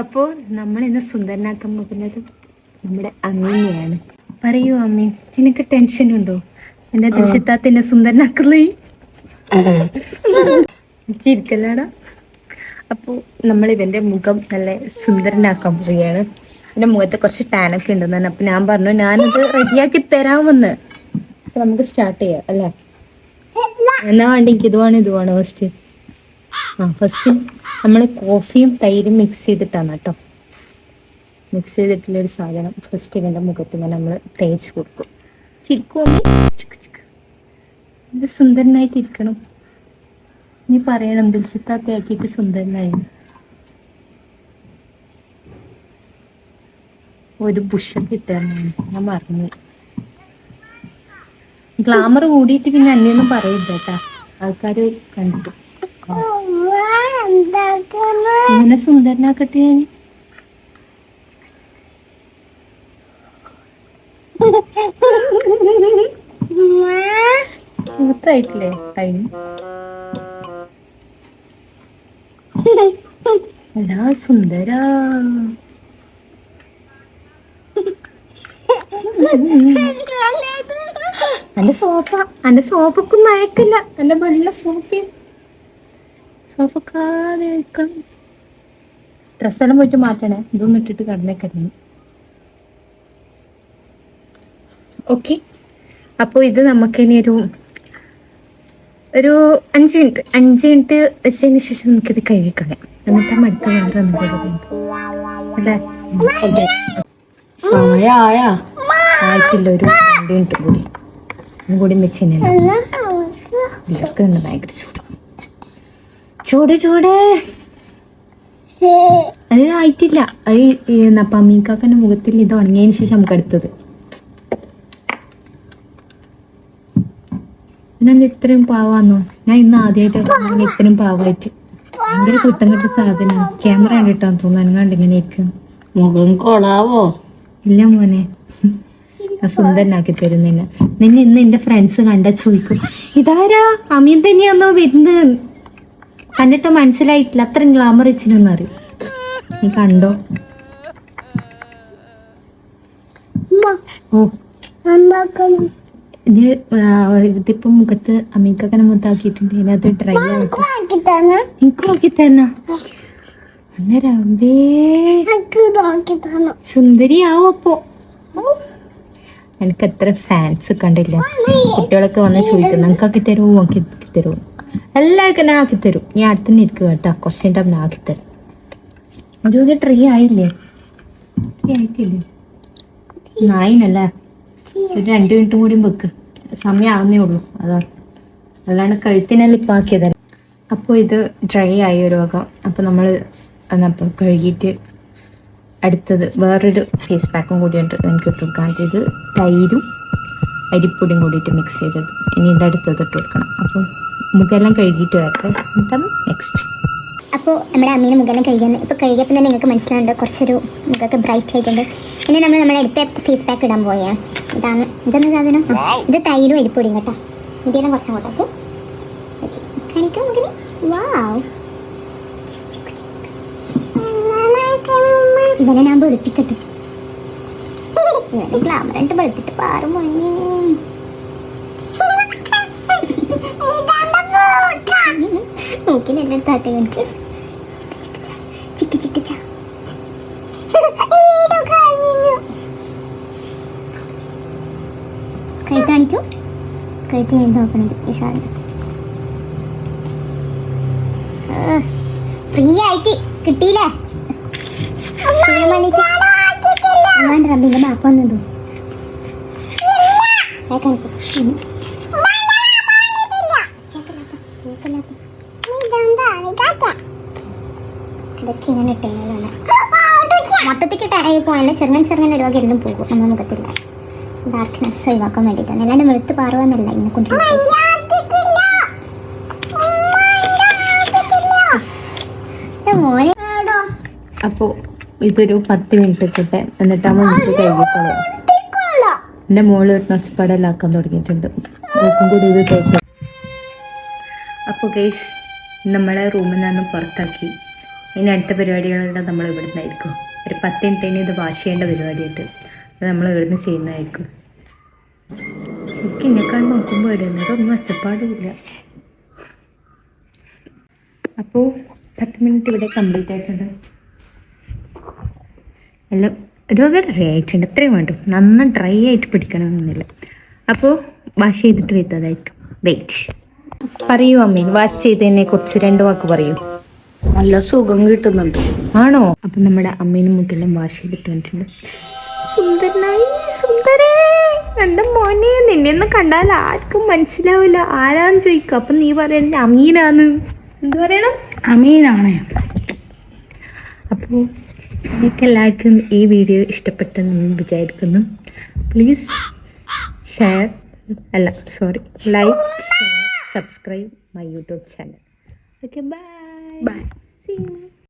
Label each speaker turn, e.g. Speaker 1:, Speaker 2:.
Speaker 1: അപ്പോൾ നമ്മൾ ഇന്ന് സുന്ദരനാക്കാൻ പോകുന്നത് നമ്മുടെ അമ്മീനെയാണ്. പറയൂ അമ്മി, നിനക്ക് ടെൻഷൻ ഉണ്ടോ? എന്റെ ദിൽഷിത്താത്തിന്നെ സുന്ദരനാക്കലേ ചിരിക്കല്ലാടാ. അപ്പോൾ നമ്മൾ ഇവന്റെ മുഖം നല്ല സുന്ദരനാക്കാൻ പോവുകയാണ്. എൻ്റെ മുഖത്ത് കുറച്ച് ടാനൊക്കെ ഉണ്ടെന്നാണ്. അപ്പം ഞാൻ പറഞ്ഞു ഞാനത് റെഡിയാക്കി തരാമെന്ന്. അപ്പം നമുക്ക് സ്റ്റാർട്ട് ചെയ്യാം അല്ലേ? എന്നാ വേണ്ട, എനിക്ക് ഇത് വേണം ഫസ്റ്റ്. ഫസ്റ്റ് നമ്മൾ കോഫിയും തൈരും മിക്സ് ചെയ്തിട്ടാണ് കേട്ടോ. മിക്സ് ചെയ്തിട്ടുള്ളൊരു സാധനം ഫസ്റ്റ് ഇവൻ്റെ മുഖത്ത് ഇങ്ങനെ നമ്മൾ തേച്ച് കൊടുക്കും. ചിരിക്കും ഇത് സുന്ദരനായിട്ടിരിക്കണം. നീ പറയണം ദിൽഷിത്താത്തയാക്കിയിട്ട് സുന്ദരനായി. ഒരു ബുഷൊക്കെ ഇട്ടായിരുന്നു, ഞാൻ മറന്നു. ഗ്ലാമർ കൂടിയിട്ട് പിന്നെ അന്യൊന്നും പറയില്ല കേട്ടാ, ആൾക്കാർ കണ്ടു. ഇങ്ങനെ സുന്ദരനാക്കട്ടെ ഞാൻ. മൂത്തായിട്ടില്ലേ ടൈം? എടാ സുന്ദര, എന്റെ സോഫക്കൊന്നും അയക്കില്ല. എന്റെ വെള്ള സോഫക്കാതെ വെക്കണം. ഡ്രസ്സെല്ലാം പോയിട്ട് മാറ്റണേ, ഇതൊന്നും ഇട്ടിട്ട് കടന്നേക്കണേ. ഓക്കെ, അപ്പോൾ ഇത് നമുക്കിനി ഒരു 5 മിനിറ്റ് വെച്ചതിന് ശേഷം നമുക്കിത് കഴുകിക്കളയാം. എന്നിട്ട് അടുത്ത വേറെ അല്ലേ? ആയിട്ടില്ല, ഒരു 2 മിനിറ്റ് കൂടി വെച്ച് ഇതൊക്കെ ഭയങ്കര ചൂട് അത് ആയിട്ടില്ല. അത് പമ്മീക്കാക്കൻ്റെ മുഖത്തിൽ ഇത് ഉണങ്ങിയതിന് ശേഷം നമുക്ക് അടുത്തത്. ഞാൻ ഇത്രയും പാവാന്നോ? ഞാൻ ഇന്ന് ആദ്യമായിട്ട് ഇത്രയും പാവായിട്ട്. ഭയങ്കര കുത്തം കെട്ട സാധനം. ക്യാമറ കണ്ടിട്ടാന്ന് തോന്നുന്നു അനങ്ങാണ്ട് ഇങ്ങനെ ഇരിക്കും.
Speaker 2: മുഖം കൊളാവോ?
Speaker 1: ഇല്ല മോനെ, സുന്ദരനാക്കി തരും നിന്നെ. ഇന്ന് എന്റെ ഫ്രണ്ട്സ് കണ്ടാ ചോദിക്കും, ഇതാരാ അമീൻ തന്നെയാന്നോ വരുന്നത്? കണ്ടിട്ട് മനസ്സിലായിട്ടില്ല, അത്രയും ഗ്ലാമർ വെച്ചിനെന്ന് അറിയും. നീ കണ്ടോ? ഓ ഇതിപ്പോ മുഖത്ത് അമീക്കനെ മുത്താക്കിയിട്ടുണ്ട്. ഇതിനകത്ത് ഡ്രൈ എനിക്ക് നോക്കി തന്ന സുന്ദരിയാവോ? അപ്പോ എനിക്ക് എത്ര ഫാൻസ് കണ്ടില്ല. കുട്ടികളൊക്കെ വന്ന് ചോദിക്കും നിനക്കാക്കി തരുമോ, ആക്കി തരുമോ? എല്ലാവർക്കും ഞാൻ ആക്കി തരും. നീ അടുത്തന്നെ ഇരിക്കുക കേട്ടോ, കുറച്ചിൻ്റെ ഞാൻ ആക്കിത്തരും. ഒരു ട്രീ ആയില്ലേ? ആയിട്ടില്ലേ? നായിനല്ലേ? ഒരു 2 മിനിറ്റും കൂടി വെക്ക്, സമയം ആവുന്നേ ഉള്ളൂ. അതാണ് കഴുത്തിനെല്ലാം ഇപ്പം ആക്കിയതല്ല. അപ്പോൾ ഇത് ഡ്രൈ ആയി ഒരു വക. അപ്പോൾ നമ്മൾ അപ്പം കഴുകിയിട്ട് അടുത്തത് വേറൊരു ഫേസ് പാക്കും കൂടിയുണ്ട് എനിക്ക് ഇട്ട് കൊടുക്കാൻ. ഇത് തൈരും അരിപ്പൊടിയും കൂടിയിട്ട് മിക്സ് ചെയ്തത്. ഇനി ഇതടുത്തത് ഇട്ട് കൊടുക്കണം. അപ്പോൾ മുഖമെല്ലാം കഴുകിയിട്ട് വരട്ടെ, എന്നിട്ടാണ് നെക്സ്റ്റ്.
Speaker 3: അപ്പോൾ നമ്മുടെ അമ്മീനെ മുഖമെല്ലാം കഴുകാൻ ഇപ്പോൾ കഴുകിയപ്പോൾ തന്നെ നിങ്ങൾക്ക് മനസ്സിലാവുണ്ട് കുറച്ചൊരു മുഖമൊക്കെ ബ്രൈറ്റ് ആയിട്ടുണ്ട്. ഇനി നമ്മൾ അടുത്ത ഫേസ് പാക്ക് ഇടാൻ പോവുകയാണ്. ഇതെന്ന് സാധനം, ഇത് തൈരും അരിപ്പൊടിയും കേട്ടോ. ഇതിയെല്ലാം കുറച്ചും കൂട്ടാക്കും. ഓക്കെ, കാണിക്കാം മുഖന്. വാവ്, ഇവനെ ഞാൻ വെളുപ്പിക്കട്ടെ. ഇവനെ ഗ്ലാമറായിട്ട് വെളുത്തിട്ട് പാറും മോനെ. നോക്കിന് എൻ്റെ അടുത്താട്ടെ എനിക്ക് ചിക്ക കഴുത്താണിക്കും കഴുത്തി നോക്കണത് ഈ സാധനം ഫ്രീ ആയിട്ട് കിട്ടിയില്ലേ? റബ്ബിന്റെ ബാപ്പ വന്നതോ ഇതൊക്കെ ഇങ്ങനെ ഇട്ടേതാണ്. മൊത്തത്തിൽ കിട്ടാൻ ചെറുങ്ങനെ ഒരു വക എല്ലാം പോകും നമ്മുടെ മുഖത്തില്ല. ഡാർക്ക്നെസ് ഒഴിവാക്കാൻ വേണ്ടിയിട്ടാണ്, അല്ലാണ്ട് വെളുത്ത് പാറുവെന്നല്ല ഇതിനെ കൊണ്ട്. മോനെ
Speaker 1: അപ്പോൾ ഇതൊരു 10 മിനിറ്റ് കിട്ടെ, എന്നിട്ടാകുമ്പോൾ നമുക്ക് കഴുകിക്കളയാം. എൻ്റെ മോള് ഒരു നൊച്ചപ്പാടെല്ലാം ആക്കാൻ തുടങ്ങിയിട്ടുണ്ട്. കൂടി ഇത് തേച്ച. അപ്പോൾ ഗൈസ് നമ്മളെ റൂമിൽ നിന്ന് പുറത്താക്കി. ഇനി അടുത്ത പരിപാടികളുടെ നമ്മൾ ഇവിടുന്ന് ആയിരിക്കും. ഒരു 10 മിനിറ്റിന് ഇത് വാഷ് ചെയ്യേണ്ട പരിപാടിയായിട്ട് അത് നമ്മൾ ഇവിടുന്ന് ചെയ്യുന്നതായിരിക്കും. ശരിക്കും എന്നെക്കാൾ നോക്കുമ്പോൾ ഇടുന്നതൊന്നും ഒച്ചപ്പാടില്ല. അപ്പോൾ 10 മിനിറ്റ് ഇവിടെ കംപ്ലീറ്റ് ആയിട്ടുണ്ട്. എല്ലാം ഒരുപാട് ഡ്രൈ ആയിട്ടുണ്ട്. ഇത്രയും വേണ്ടു. നന്നായി ഡ്രൈ ആയിട്ട് പിടിക്കണമെന്നില്ല. അപ്പോൾ വാഷ് ചെയ്തിട്ട് വരുന്നതായിരിക്കും. വെയിറ്റ് പറയൂ അമ്മീ, വാഷ് ചെയ്തതിനെ കുറിച്ച് 2 വാക്ക് പറയൂ.
Speaker 2: നല്ല സുഖം കിട്ടുന്നുണ്ട്.
Speaker 1: ആണോ? അപ്പം നമ്മുടെ അമ്മേനും മുട്ടെല്ലാം വാഷ് ചെയ്തിട്ട് വന്നിട്ടുണ്ട്. സുന്ദരനായി, സുന്ദരേ, എൻ്റെ മോനെ, നിന്നെയൊന്നും കണ്ടാൽ ആർക്കും മനസ്സിലാവില്ല. ആരാന്ന് ചോദിക്കും. അപ്പം നീ പറയണ്ട അമീനാന്ന്. എന്ത് പറയണം?
Speaker 2: അമീനാണ്.
Speaker 1: അപ്പോൾ നിങ്ങൾക്ക് എല്ലാവർക്കും ഈ വീഡിയോ ഇഷ്ടപ്പെട്ടെന്ന് വിചാരിക്കുന്നു. Please like, share, subscribe my YouTube channel. Okay, bye.
Speaker 2: Bye.
Speaker 1: See you.